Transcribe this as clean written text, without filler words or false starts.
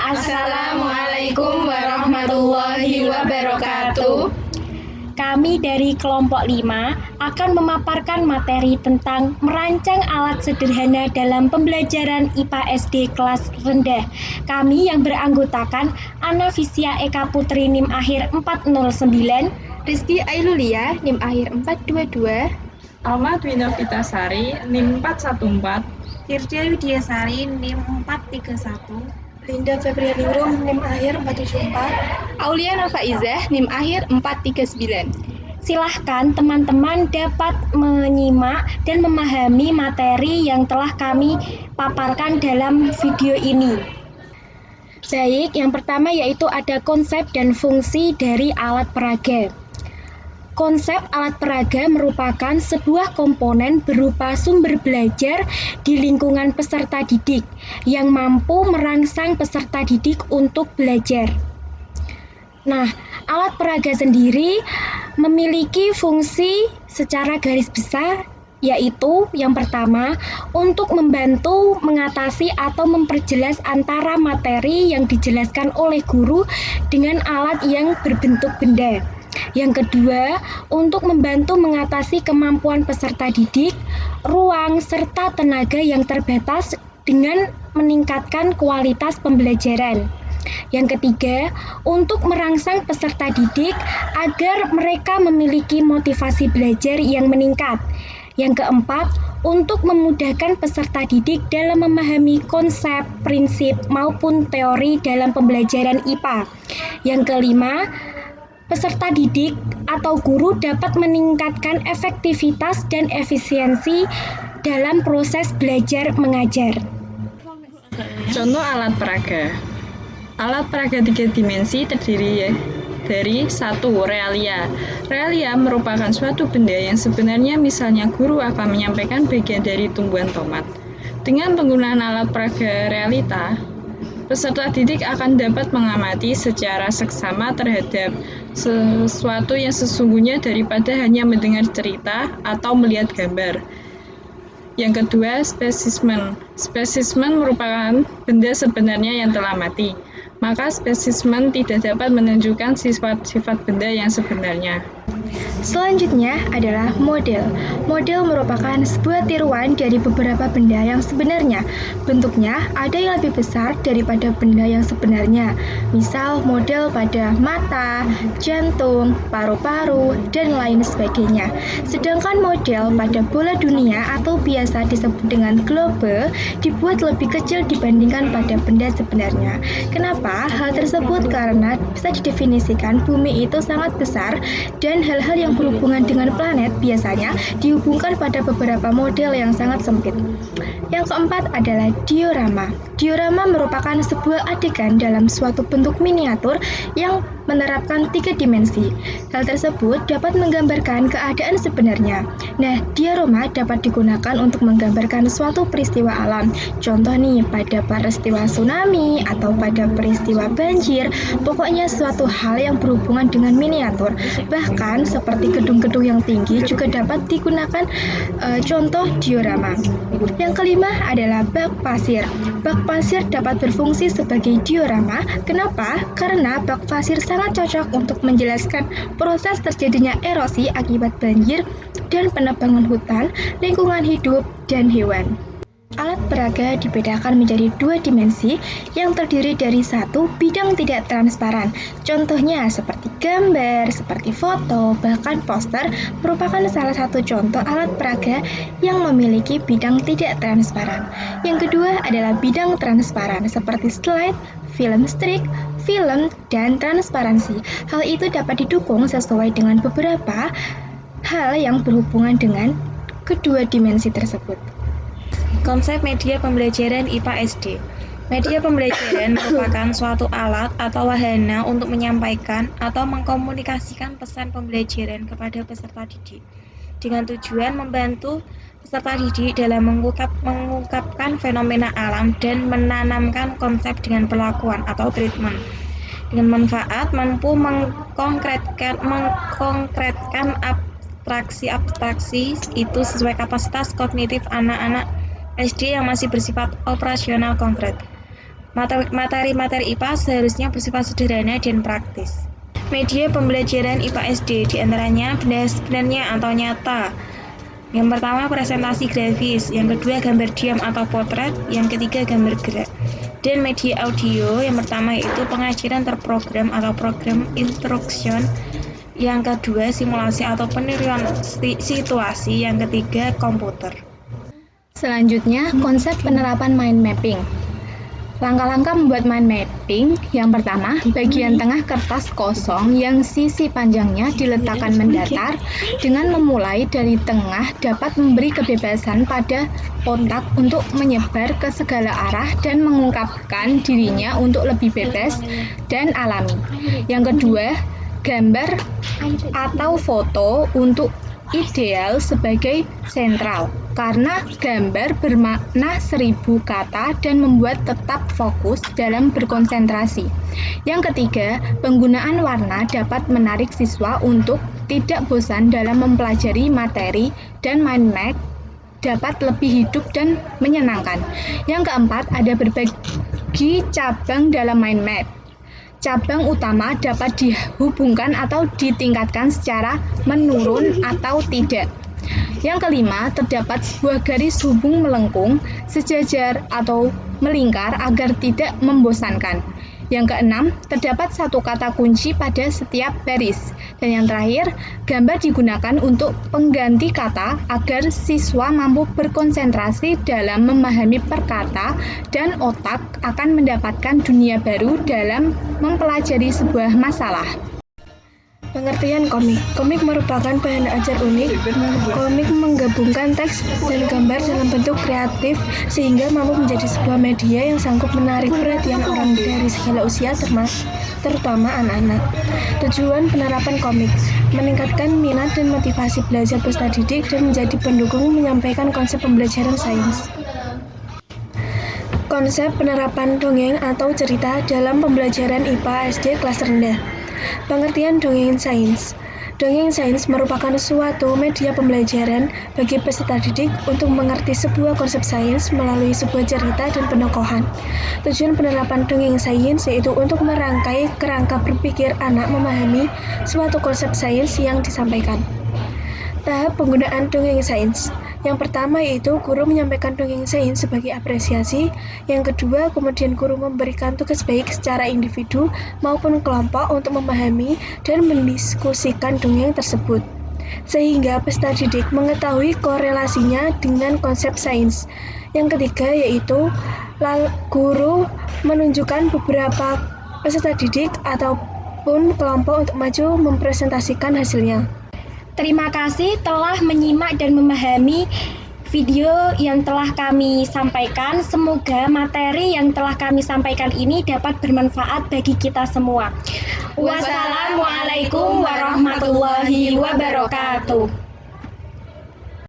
Assalamualaikum warahmatullahi wabarakatuh. Kami dari kelompok 5 akan memaparkan materi tentang merancang alat sederhana dalam pembelajaran IPA SD kelas rendah. Kami yang beranggotakan Ana Fisia Eka Putri NIM akhir 409, Rizky Ailulia NIM akhir 422, Alma Dwina Vitasari NIM 414, Tirja Widiasari NIM 431, Linda Febrianingrum NIM akhir 474, Aulia Novaizah NIM akhir 439. Silahkan teman-teman dapat menyimak dan memahami materi yang telah kami paparkan dalam video ini. Baik, yang pertama yaitu ada konsep dan fungsi dari alat peraga. Konsep alat peraga merupakan sebuah komponen berupa sumber belajar di lingkungan peserta didik yang mampu merangsang peserta didik untuk belajar. Nah, alat peraga sendiri memiliki fungsi secara garis besar, yaitu yang pertama untuk membantu mengatasi atau memperjelas antara materi yang dijelaskan oleh guru dengan alat yang berbentuk benda. Yang kedua, untuk membantu mengatasi kemampuan peserta didik, ruang, serta tenaga yang terbatas dengan meningkatkan kualitas pembelajaran. Yang ketiga, untuk merangsang peserta didik agar mereka memiliki motivasi belajar yang meningkat. Yang keempat, untuk memudahkan peserta didik dalam memahami konsep, prinsip, maupun teori dalam pembelajaran IPA. Yang kelima, peserta didik atau guru dapat meningkatkan efektivitas dan efisiensi dalam proses belajar mengajar. Contoh alat peraga. Alat peraga 3 dimensi terdiri dari 1. Realia. Realia merupakan suatu benda yang sebenarnya misalnya guru akan menyampaikan bagian dari tumbuhan tomat. Dengan penggunaan alat peraga realita, peserta didik akan dapat mengamati secara seksama terhadap sesuatu yang sesungguhnya daripada hanya mendengar cerita atau melihat gambar. Yang kedua, spesismen. Spesismen merupakan benda sebenarnya yang telah mati. Maka spesismen tidak dapat menunjukkan sifat-sifat benda yang sebenarnya. Selanjutnya adalah model. Model merupakan sebuah tiruan dari beberapa benda yang sebenarnya. Bentuknya ada yang lebih besar daripada benda yang sebenarnya. Misal model pada mata, jantung, paru-paru, dan lain sebagainya. Sedangkan model pada bola dunia atau biasa disebut dengan globe dibuat lebih kecil dibandingkan pada benda sebenarnya. Kenapa? Hal tersebut karena bisa didefinisikan bumi itu sangat besar dan hal-hal yang berhubungan dengan planet biasanya dihubungkan pada beberapa model yang sangat sempit. Yang keempat adalah diorama. Diorama merupakan sebuah adegan dalam suatu bentuk miniatur yang menerapkan 3 dimensi. Hal tersebut dapat menggambarkan keadaan sebenarnya. Nah, diorama dapat digunakan untuk menggambarkan suatu peristiwa alam. Contoh nih, pada peristiwa tsunami atau pada peristiwa banjir, pokoknya suatu hal yang berhubungan dengan miniatur. Bahkan seperti gedung-gedung yang tinggi juga dapat digunakan contoh diorama. Yang kelima adalah bak pasir. Bak pasir dapat berfungsi sebagai diorama. Kenapa? Karena bak pasir sangat cocok untuk menjelaskan proses terjadinya erosi akibat banjir dan penebangan hutan, lingkungan hidup, dan hewan. Alat peraga dibedakan menjadi 2 dimensi yang terdiri dari 1 bidang tidak transparan. Contohnya seperti gambar, seperti foto, bahkan poster merupakan salah satu contoh alat peraga yang memiliki bidang tidak transparan. Yang kedua adalah bidang transparan seperti slide, film strik, film, dan transparansi. Hal itu dapat didukung sesuai dengan beberapa hal yang berhubungan dengan kedua dimensi tersebut. Konsep media pembelajaran IPA SD. Media pembelajaran merupakan suatu alat atau wahana untuk menyampaikan atau mengkomunikasikan pesan pembelajaran kepada peserta didik dengan tujuan membantu peserta didik dalam mengungkapkan fenomena alam dan menanamkan konsep dengan perlakuan atau treatment. Dengan manfaat mampu mengkonkretkan abstraksi itu sesuai kapasitas kognitif anak-anak SD yang masih bersifat operasional konkret. Materi-materi IPA seharusnya bersifat sederhana dan praktis. Media pembelajaran IPA SD diantaranya benda sebenarnya atau nyata. Yang pertama presentasi grafis, yang kedua gambar diam atau potret, yang ketiga gambar gerak. Dan media audio, yang pertama yaitu pengajaran terprogram atau program instruction, yang kedua simulasi atau peniruan situasi, yang ketiga komputer. Selanjutnya, konsep penerapan mind mapping. Langkah-langkah membuat mind mapping. Yang pertama, bagian tengah kertas kosong yang sisi panjangnya diletakkan mendatar dengan memulai dari tengah dapat memberi kebebasan pada otak untuk menyebar ke segala arah dan mengungkapkan dirinya untuk lebih bebas dan alami. Yang kedua, gambar atau foto untuk ideal sebagai sentral, karena gambar bermakna 1000 kata dan membuat tetap fokus dalam berkonsentrasi. Yang ketiga, penggunaan warna dapat menarik siswa untuk tidak bosan dalam mempelajari materi dan mind map dapat lebih hidup dan menyenangkan. Yang keempat, ada berbagi cabang dalam mind map. Cabang utama dapat dihubungkan atau ditingkatkan secara menurun atau tidak. Yang kelima, terdapat sebuah garis hubung melengkung, sejajar atau melingkar agar tidak membosankan. Yang keenam, terdapat satu kata kunci pada setiap baris. Dan yang terakhir, gambar digunakan untuk pengganti kata agar siswa mampu berkonsentrasi dalam memahami perkata dan otak akan mendapatkan dunia baru dalam mempelajari sebuah masalah. Pengertian komik. Komik merupakan bahan ajar unik. Komik menggabungkan teks dan gambar dalam bentuk kreatif sehingga mampu menjadi sebuah media yang sanggup menarik perhatian orang dari segala usia terutama anak-anak. Tujuan penerapan komik: meningkatkan minat dan motivasi belajar peserta didik dan menjadi pendukung menyampaikan konsep pembelajaran sains. Konsep penerapan dongeng atau cerita dalam pembelajaran IPA SD kelas rendah. Pengertian dongeng sains. Dongeng sains merupakan suatu media pembelajaran bagi peserta didik untuk mengerti sebuah konsep sains melalui sebuah cerita dan penokohan. Tujuan penerapan dongeng sains yaitu untuk merangkai kerangka berpikir anak memahami suatu konsep sains yang disampaikan. Tahap penggunaan dongeng sains. Yang pertama yaitu guru menyampaikan dongeng sains sebagai apresiasi. Yang kedua, kemudian guru memberikan tugas baik secara individu maupun kelompok untuk memahami dan mendiskusikan dongeng tersebut, sehingga peserta didik mengetahui korelasinya dengan konsep sains. Yang ketiga yaitu guru menunjukkan beberapa peserta didik ataupun kelompok untuk maju mempresentasikan hasilnya. Terima kasih telah menyimak dan memahami video yang telah kami sampaikan. Semoga materi yang telah kami sampaikan ini dapat bermanfaat bagi kita semua. Wassalamualaikum warahmatullahi wabarakatuh.